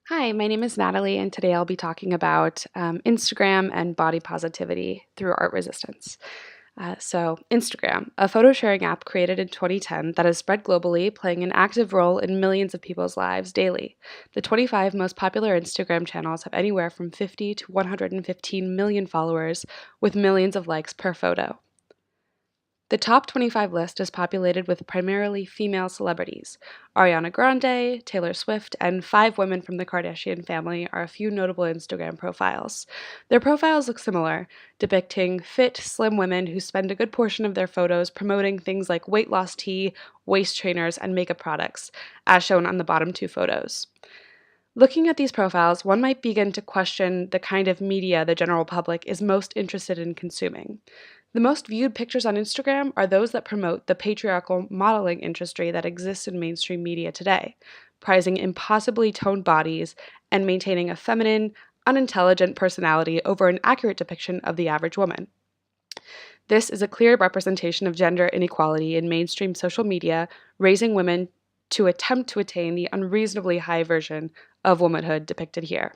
Hi, my name is Natalie, and today I'll be talking about Instagram and body positivity through art resistance. Instagram, a photo sharing app created in 2010 that has spread globally, playing an active role in millions of people's lives daily. The 25 most popular Instagram channels have anywhere from 50 to 115 million followers, with millions of likes per photo. The top 25 list is populated with primarily female celebrities. Ariana Grande, Taylor Swift, and 5 women from the Kardashian family are a few notable Instagram profiles. Their profiles look similar, depicting fit, slim women who spend a good portion of their photos promoting things like weight loss tea, waist trainers, and makeup products, as shown on the bottom 2 photos. Looking at these profiles, one might begin to question the kind of media the general public is most interested in consuming. The most viewed pictures on Instagram are those that promote the patriarchal modeling industry that exists in mainstream media today, prizing impossibly toned bodies and maintaining a feminine, unintelligent personality over an accurate depiction of the average woman. This is a clear representation of gender inequality in mainstream social media, raising women to attempt to attain the unreasonably high version of womanhood depicted here.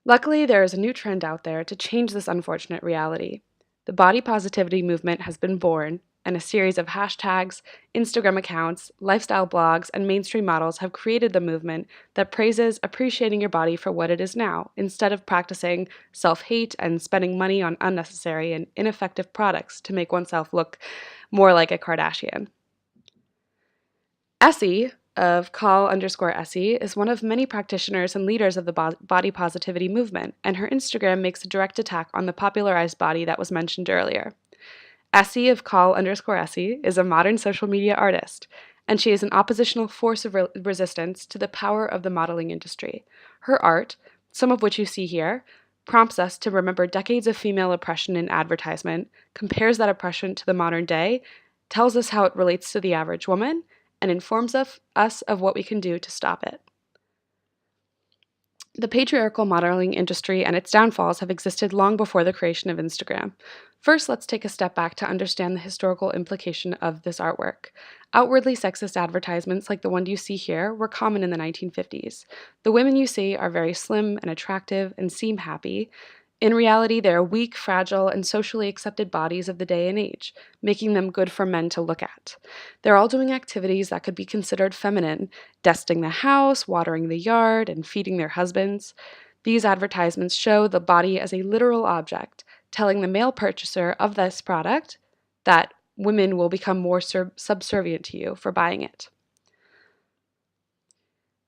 Luckily, there is a new trend out there to change this unfortunate reality. The body positivity movement has been born, and a series of hashtags, Instagram accounts, lifestyle blogs, and mainstream models have created the movement that praises appreciating your body for what it is now, instead of practicing self-hate and spending money on unnecessary and ineffective products to make oneself look more like a Kardashian. Essie of call_Essie is one of many practitioners and leaders of the body positivity movement, and her Instagram makes a direct attack on the popularized body that was mentioned earlier. Essie of call_Essie is a modern social media artist, and she is an oppositional force of resistance to the power of the modeling industry. Her art, some of which you see here, prompts us to remember decades of female oppression in advertisement, compares that oppression to the modern day, tells us how it relates to the average woman, and informs us of what we can do to stop it. The patriarchal modeling industry and its downfalls have existed long before the creation of Instagram. First, let's take a step back to understand the historical implication of this artwork. Outwardly sexist advertisements like the one you see here were common in the 1950s. The women you see are very slim and attractive and seem happy. In reality, they are weak, fragile, and socially accepted bodies of the day and age, making them good for men to look at. They're all doing activities that could be considered feminine, dusting the house, watering the yard, and feeding their husbands. These advertisements show the body as a literal object, telling the male purchaser of this product that women will become more subservient to you for buying it.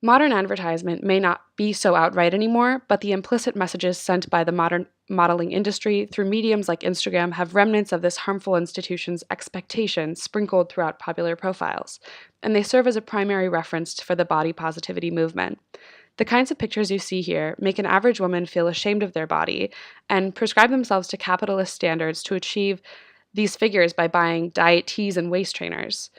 Modern advertisement may not be so outright anymore, but the implicit messages sent by the modern modeling industry through mediums like Instagram have remnants of this harmful institution's expectation sprinkled throughout popular profiles, and they serve as a primary reference for the body positivity movement. The kinds of pictures you see here make an average woman feel ashamed of their body and prescribe themselves to capitalist standards to achieve these figures by buying diet teas and waist trainers.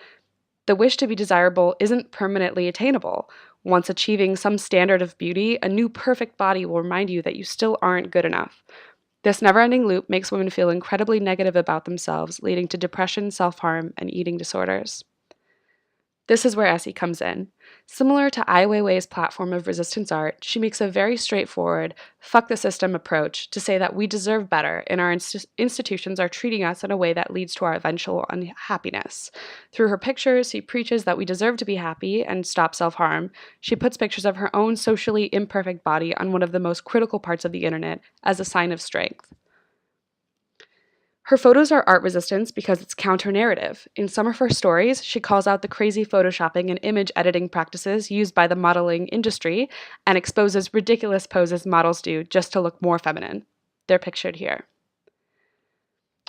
The wish to be desirable isn't permanently attainable. Once achieving some standard of beauty, a new perfect body will remind you that you still aren't good enough. This never-ending loop makes women feel incredibly negative about themselves, leading to depression, self-harm, and eating disorders. This is where Essie comes in. Similar to Ai Weiwei's platform of resistance art, she makes a very straightforward, fuck the system approach to say that we deserve better and our institutions are treating us in a way that leads to our eventual unhappiness. Through her pictures, she preaches that we deserve to be happy and stop self-harm. She puts pictures of her own socially imperfect body on one of the most critical parts of the internet as a sign of strength. Her photos are art resistance because it's counter-narrative. In some of her stories, she calls out the crazy photoshopping and image editing practices used by the modeling industry and exposes ridiculous poses models do just to look more feminine. They're pictured here.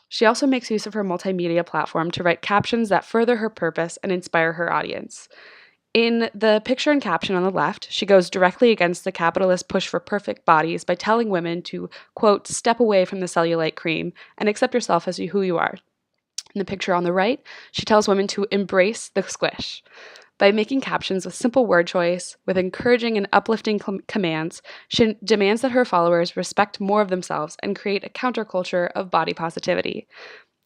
She also makes use of her multimedia platform to write captions that further her purpose and inspire her audience. In the picture and caption on the left, she goes directly against the capitalist push for perfect bodies by telling women to, quote, step away from the cellulite cream and accept yourself as who you are. In the picture on the right, she tells women to embrace the squish. By making captions with simple word choice, with encouraging and uplifting commands, she demands that her followers respect more of themselves and create a counterculture of body positivity.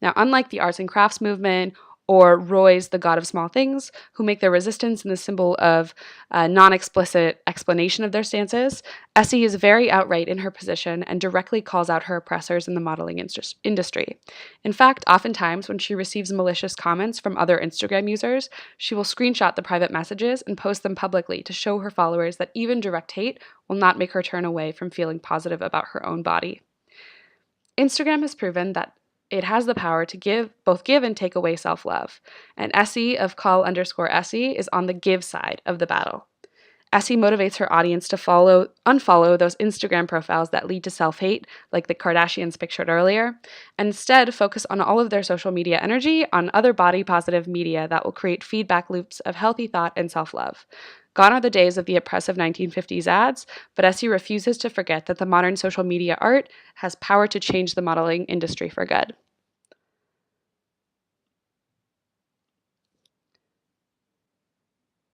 Now, unlike the arts and crafts movement or Roy's The God of Small Things, who make their resistance in the symbol of non-explicit explanation of their stances. Essie is very outright in her position and directly calls out her oppressors in the modeling industry. In fact, oftentimes when she receives malicious comments from other Instagram users, she will screenshot the private messages and post them publicly to show her followers that even direct hate will not make her turn away from feeling positive about her own body. Instagram has proven that it has the power to both give and take away self-love, and Essie of call_Essie is on the give side of the battle. Essie motivates her audience to unfollow those Instagram profiles that lead to self-hate, like the Kardashians pictured earlier, and instead focus on all of their social media energy on other body-positive media that will create feedback loops of healthy thought and self-love. Gone are the days of the oppressive 1950s ads, but Essie refuses to forget that the modern social media art has power to change the modeling industry for good.